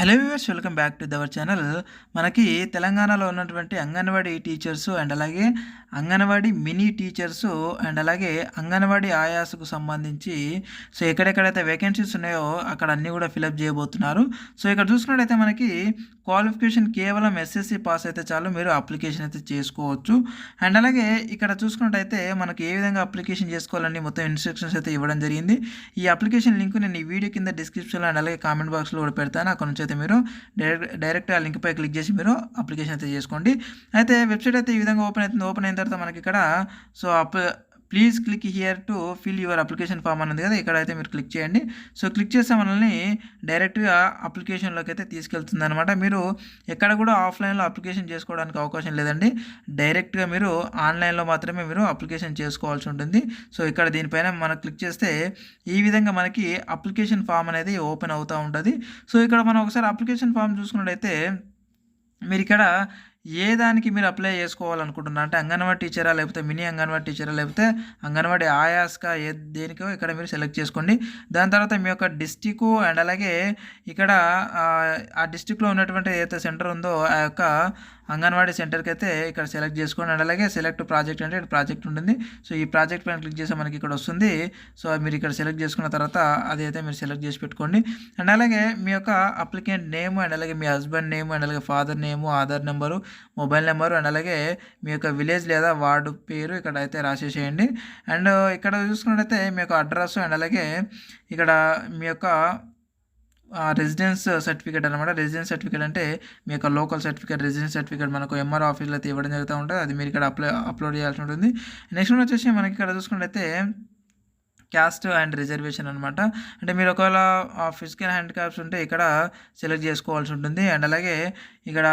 Hello viewers, welcome back to our channel. మనకి తెలంగాణలో ఉన్నటువంటి అంగన్వాడీ టీచర్స్ అండ్ అలాగే అంగన్వాడీ మినీ టీచర్స్ అండ్ అలాగే అంగన్వాడీ ఆయాస్కు సంబంధించి ఎక్కడెక్కడైతే వేకెన్సీస్ ఉన్నాయో అక్కడ అన్నీ కూడా ఫిలప్ చేయబోతున్నారు. ఇక్కడ చూసుకున్నట్టయితే మనకి క్వాలిఫికేషన్ కేవలం ఎస్ఎస్సి పాస్ అయితే చాలు, మీరు అప్లికేషన్ అయితే చేసుకోవచ్చు. అండ్ అలాగే ఇక్కడ చూసుకున్నట్టయితే మనకి ఏ విధంగా అప్లికేషన్ చేసుకోవాలని మొత్తం ఇన్స్ట్రక్షన్స్ అయితే ఇవ్వడం జరిగింది. ఈ అప్లికేషన్ లింక్ నేను ఈ వీడియో కింద డిస్క్రిప్షన్లో అండ్ అలాగే కామెంట్ బాక్స్లో కూడా పెడతాను. అక్కడ నుంచి అయితే మీరు డైరెక్ట్ ఆ లింక్పై క్లిక్ చేసి మీరు అప్లికేషన్ అయితే చేసుకోండి. అయితే వెబ్సైట్ అయితే ఈ విధంగా ఓపెన్ అవుతుంది. ఓపెన్ అయిన తర్వాత మనకి ఇక్కడ please click here to fill your application form అని ఉంది కదా, ఇక్కడైతే మీరు క్లిక్ చేయండి. క్లిక్ చేస్తే మనల్ని డైరెక్ట్గా అప్లికేషన్లోకి అయితే తీసుకెళ్తుంది అనమాట. మీరు ఎక్కడ కూడా ఆఫ్లైన్లో అప్లికేషన్ చేసుకోవడానికి అవకాశం లేదండి. డైరెక్ట్గా మీరు ఆన్లైన్లో మాత్రమే మీరు అప్లికేషన్ చేసుకోవాల్సి ఉంటుంది. ఇక్కడ దీనిపైన మనం క్లిక్ చేస్తే ఈ విధంగా మనకి అప్లికేషన్ ఫామ్ అనేది ఓపెన్ అవుతూ ఉంటుంది. ఇక్కడ మనం ఒకసారి అప్లికేషన్ ఫామ్ చూసుకున్నట్టయితే మీరు ఇక్కడ ఏ దానికి మీరు అప్లై చేసుకోవాలనుకుంటున్నారు అంటే అంగన్వాడీ టీచరా, లేకపోతే మినీ అంగన్వాడీ టీచరా, లేకపోతే అంగన్వాడీ ఆయాస్కా, దేనికో ఇక్కడ మీరు సెలెక్ట్ చేసుకోండి. దాని తర్వాత మీ యొక్క డిస్టిక్ అండ్ అలాగే ఇక్కడ ఆ డిస్టిక్లో ఉన్నటువంటి ఏదైతే సెంటర్ ఉందో ఆ యొక్క అంగన్వాడీ సెంటర్కి అయితే ఇక్కడ సెలెక్ట్ చేసుకోండి. అండ్ అలాగే సెలెక్ట్ ప్రాజెక్ట్ అంటే ప్రాజెక్ట్ ఉంటుంది. ఈ ప్రాజెక్ట్ పైన క్లిక్ చేస్తే మనకి ఇక్కడ వస్తుంది. మీరు ఇక్కడ సెలెక్ట్ చేసుకున్న తర్వాత అది అయితే మీరు సెలెక్ట్ చేసి పెట్టుకోండి. అండ్ అలాగే మీ యొక్క అప్లికెంట్ నేమ్ అండ్ అలాగే మీ హస్బెండ్ నేమ్ అండ్ అలాగే father name, Aadhaar number, mobile number and అలాగే మీ యొక్క విలేజ్ లేదా వార్డు పేరు ఇక్కడ అయితే రాసేసేయండి. అండ్ ఇక్కడ చూసుకున్నట్టయితే మీ యొక్క అడ్రస్ అండ్ అలాగే ఇక్కడ మీ యొక్క రెసిడెన్స్ సర్టిఫికేట్ అనమాట. రెసిడెన్స్ సర్టిఫికేట్ అంటే మీ యొక్క లోకల్ సర్టిఫికేట్, రెసిడెన్స్ సర్టిఫికేట్ మనకు ఎంఆర్ ఆఫీస్లో అయితే ఇవ్వడం జరుగుతూ ఉంటుంది. అది మీరు ఇక్కడ అప్లోడ్ చేయాల్సి ఉంటుంది. నెక్స్ట్ వచ్చేసి మనకి ఇక్కడ చూసుకున్నట్టయితే క్యాస్ట్ అండ్ రిజర్వేషన్ అనమాట. అంటే మీరు ఒకవేళ ఫిజికల్ హ్యాండిక్యాప్స్ ఉంటే ఇక్కడ సెలెక్ట్ చేసుకోవాల్సి ఉంటుంది. అండ్ అలాగే ఇక్కడ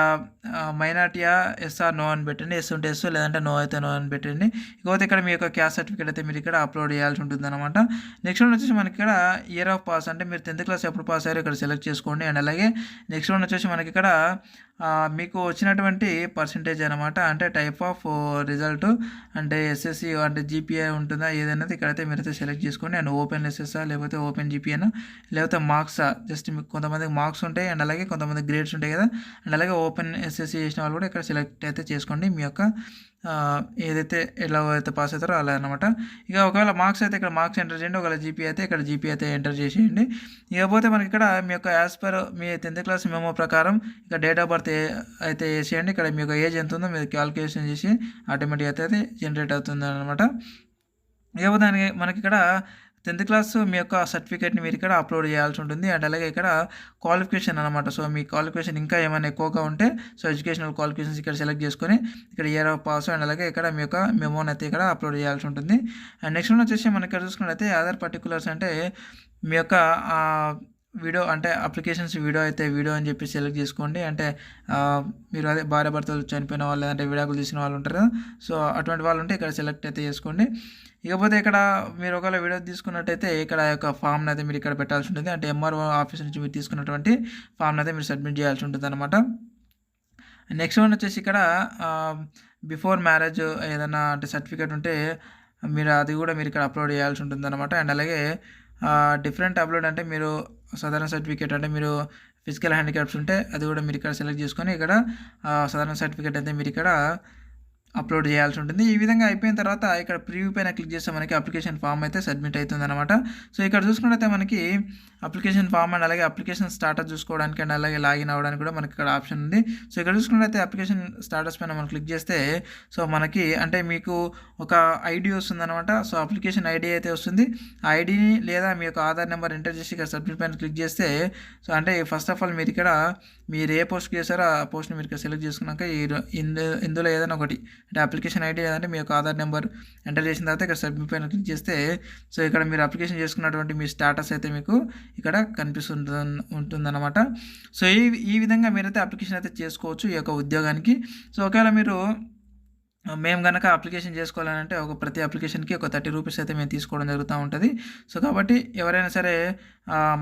మైనార్టీయా ఎస్ ఆర్ నో అని పెట్టండి. ఎస్ ఉంటే ఎస్, లేదంటే నో అయితే నో అని పెట్టండి. ఇకపోతే ఇక్కడ మీ యొక్క క్యాస్ట్ సర్టిఫికేట్ అయితే మీరు ఇక్కడ అప్లోడ్ చేయాల్సి ఉంటుంది అనమాట. నెక్స్ట్ వన్ వచ్చేసి మనకి ఇక్కడ ఇయర్ ఆఫ్ పాస్ అంటే మీరు 10th క్లాస్ ఎప్పుడు పాస్ అయ్యారో ఇక్కడ సెలెక్ట్ చేసుకోండి. అండ్ అలాగే నెక్స్ట్ వన్ వచ్చేసి మనకి ఇక్కడ మీకు వచ్చినటువంటి పర్సంటేజ్ అనమాట. అంటే టైప్ ఆఫ్ రిజల్ట్ అంటే ఎస్ఎస్సి అంటే జీపీఐ ఉంటుందా ఏదైనా ఇక్కడైతే మీరైతే సెలెక్ట్ చేసుకోండి. అండ్ ఓపెన్ ఎస్ఎస్ఆ, లేకపోతే ఓపెన్ జీపీఐనా, లేకపోతే మార్క్సా. జస్ట్ మీకు కొంతమందికి మార్క్స్ ఉంటాయి అండ్ అలాగే కొంతమంది గ్రేడ్స్ ఉంటాయి కదా. అండ్ అలాగే ఓపెన్ ఎస్ఎస్సి చేసిన వాళ్ళు కూడా ఇక్కడ సెలెక్ట్ అయితే చేసుకోండి. మీ యొక్క ఏదైతే ఎలా అయితే పాస్ అవుతారో అలా అనమాట. ఒకవేళ మార్క్స్ అయితే ఇక్కడ మార్క్స్ ఎంటర్ చేయండి. ఒకవేళ జీపీ అయితే ఇక్కడ జీపీ అయితే ఎంటర్ చేసేయండి. ఇకపోతే మనకి ఇక్కడ మీ యొక్క యాజ్ పర్ మీ 10th క్లాస్ మెమో ప్రకారం ఇక డేట్ ఆఫ్ బర్త్ అయితే వేసేయండి. ఇక్కడ మీ యొక్క ఏజ్ ఎంత ఉందో మీరు క్యాలిక్యులేషన్ చేసి ఆటోమేటిక్ అయితే జనరేట్ అవుతుంది అనమాట. ఇకపోతే మనకి ఇక్కడ 10th క్లాస్ మీ యొక్క సర్టిఫికేట్ని మీరు ఇక్కడ అప్లోడ్ చేయాల్సి ఉంటుంది. అండ్ అలాగే ఇక్కడ క్వాలిఫికేషన్ అనమాట. మీ క్వాలిఫికేషన్ ఇంకా ఏమైనా ఎక్కువగా ఉంటే ఎడ్యుకేషనల్ క్వాలిఫికేషన్స్ ఇక్కడ సెలెక్ట్ చేసుకొని ఇక్కడ ఇయర్ ఆఫ్ పాస్ అండ్ అలాగే ఇక్కడ మీ యొక్క మెమోని అయితే ఇక్కడ అప్లోడ్ చేయాల్సి ఉంటుంది. అండ్ నెక్స్ట్ వన్ వచ్చేసి మనకి ఇక్కడ చూసుకున్నట్లయితే అదర్ పర్టికులర్స్ అంటే మీ యొక్క వీడియో అంటే అప్లికేషన్స్ వీడియో అని చెప్పి సెలెక్ట్ చేసుకోండి. అంటే మీరు అదే భార్య భర్తలు చనిపోయిన వాళ్ళు లేదంటే విడాకులు తీసిన వాళ్ళు ఉంటారు కదా, అటువంటి వాళ్ళు ఉంటే ఇక్కడ సెలెక్ట్ అయితే చేసుకోండి. ఇకపోతే ఇక్కడ మీరు ఒకవేళ వీడియో తీసుకున్నట్టయితే ఇక్కడ యొక్క ఫామ్ని అయితే మీరు ఇక్కడ పెట్టాల్సి ఉంటుంది. అంటే ఎంఆర్ఓ ఆఫీస్ నుంచి మీరు తీసుకున్నటువంటి ఫామ్ని అయితే మీరు సబ్మిట్ చేయాల్సి ఉంటుంది అనమాట. నెక్స్ట్ వన్ వచ్చేసి ఇక్కడ బిఫోర్ మ్యారేజ్ ఏదైనా అంటే సర్టిఫికేట్ ఉంటే మీరు అది కూడా మీరు ఇక్కడ అప్లోడ్ చేయాల్సి ఉంటుంది అనమాట. అండ్ అలాగే డిఫరెంట్ అప్లోడ్ అంటే మీరు సాధారణ సర్టిఫికేట్ అంటే మీరు ఫిజికల్ హ్యాండిక్యాప్స్ ఉంటే అది కూడా మీరు ఇక్కడ సెలెక్ట్ చేసుకొని ఇక్కడ సాధారణ సర్టిఫికేట్ అయితే మీరు ఇక్కడ అప్లోడ్ చేయాల్సి ఉంటుంది. ఈ విధంగా అయిపోయిన తర్వాత ఇక్కడ ప్రివ్యూ పైన క్లిక్ చేస్తే మనకి అప్లికేషన్ ఫామ్ అయితే సబ్మిట్ అవుతుంది అనమాట. ఇక్కడ చూసుకున్నట్లయితే మనకి అప్లికేషన్ ఫామ్ అండ్ అలాగే అప్లికేషన్ స్టాటస్ చూసుకోవడానికి అండ్ అలాగే లాగిన్ అవ్వడానికి కూడా మనకి ఇక్కడ ఆప్షన్ ఉంది. ఇక్కడ చూసుకున్నట్లయితే అప్లికేషన్ స్టాటస్ పైన మనం క్లిక్ చేస్తే మనకి అంటే మీకు ఒక ఐడి వస్తుంది అనమాట. అప్లికేషన్ ఐడి అయితే వస్తుంది. ఆ ఐడిని లేదా మీ యొక్క ఆధార్ నెంబర్ ఎంటర్ చేసి ఇక్కడ సబ్మిట్ పైన క్లిక్ చేస్తే అంటే ఫస్ట్ ఆఫ్ ఆల్ మీరు ఇక్కడ మీరు ఏ పోస్ట్ చేశారో ఆ పోస్ట్ని మీరు ఇక్కడ సెలెక్ట్ చేసుకున్నాక ఇందులో ఏదైనా ఒకటి అంటే అప్లికేషన్ ఐడి లేదంటే మీ యొక్క ఆధార్ నెంబర్ ఎంటర్ చేసిన తర్వాత ఇక్కడ సబ్మిట్ పైన క్లిక్ చేస్తే ఇక్కడ మీరు అప్లికేషన్ చేసుకున్నటువంటి మీ స్టాటస్ అయితే మీకు ఇక్కడ ఉంటుందన్నమాట. ఈ విధంగా మీరైతే అప్లికేషన్ అయితే చేసుకోవచ్చు ఈ యొక్క ఉద్యోగానికి. ఒకవేళ మీరు మేము కనుక అప్లికేషన్ చేసుకోవాలంటే ప్రతి అప్లికేషన్కి ఒక 30 రూపీస్ అయితే మేము తీసుకోవడం జరుగుతూ ఉంటుంది. కాబట్టి ఎవరైనా సరే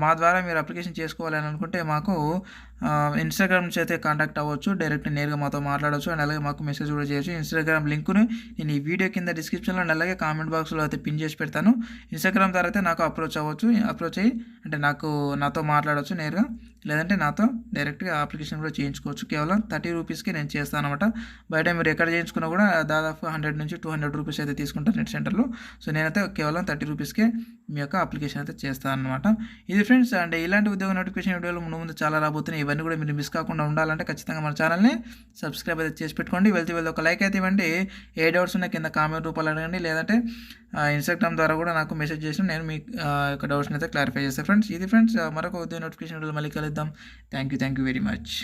మా ద్వారా మీరు అప్లికేషన్ చేసుకోవాలని అనుకుంటే మాకు ఇన్స్టాగ్రామ్ నుంచి అయితే కాంటాక్ట్ అవ్వచ్చు, డైరెక్ట్ నేరుగా మాతో మాట్లాడవచ్చు అండ్ అలాగే మాకు మెసేజ్ కూడా చేయొచ్చు. ఇన్స్టాగ్రామ్ లింకును నేను ఈ వీడియో కింద డిస్క్రిప్షన్లో అండ్ అలాగే కామెంట్ బాక్స్లో అయితే పిన్ చేసి పెడతాను. ఇన్స్టాగ్రామ్ ద్వారా అయితే నాకు అప్రోచ్ అవ్వచ్చు, అప్రోచ్ అయ్యి అంటే నాతో మాట్లాడవచ్చు నేరుగా, లేదంటే నాతో డైరెక్ట్గా అప్లికేషన్ కూడా చేయించుకోవచ్చు. కేవలం 30 రూపీస్కి నేను చేస్తాను అనమాట. బయట మీరు ఎక్కడ చేయించుకున్నా కూడా దాదాపు 100 నుంచి 200 రూపీస్ అయితే తీసుకుంటారు నెట్ సెంటర్లో. సో నేనైతే కేవలం 30 రూపీస్కే మీ యొక్క అప్లికేషన్ అయితే చేస్తాను అనమాట. ఇది ఫ్రెండ్స్, అండ్ ఇలాంటి ఉద్యోగ నోటిఫికేషన్ వీడియోలు ముందు చాలా రాబోతున్నాయి. ఇవన్నీ కూడా మీరు మిస్ కాకుండా ఉండాలంటే ఖచ్చితంగా మన ఛానల్ని సబ్స్క్రైబ్ అయితే చేసి పెట్టుకోండి. వెళ్తే ఒక లైక్ అయితే ఇవ్వండి. ఏ డౌట్స్ ఉన్నా కింద కామెంట్ రూపాయలు అడగండి, లేదంటే ఇన్స్టాగ్రామ్ ద్వారా కూడా నాకు మెసేజ్ చేసి నేను మీ యొక్క డౌట్స్ని అయితే క్లారిఫై చేస్తాను ఫ్రెండ్స్. ఇది ఫ్రెండ్స్, మరొక ఉద్యోగ నోటిఫికేషన్ వీడియోలో మళ్ళీ కలుద్దాం. Thank you very much.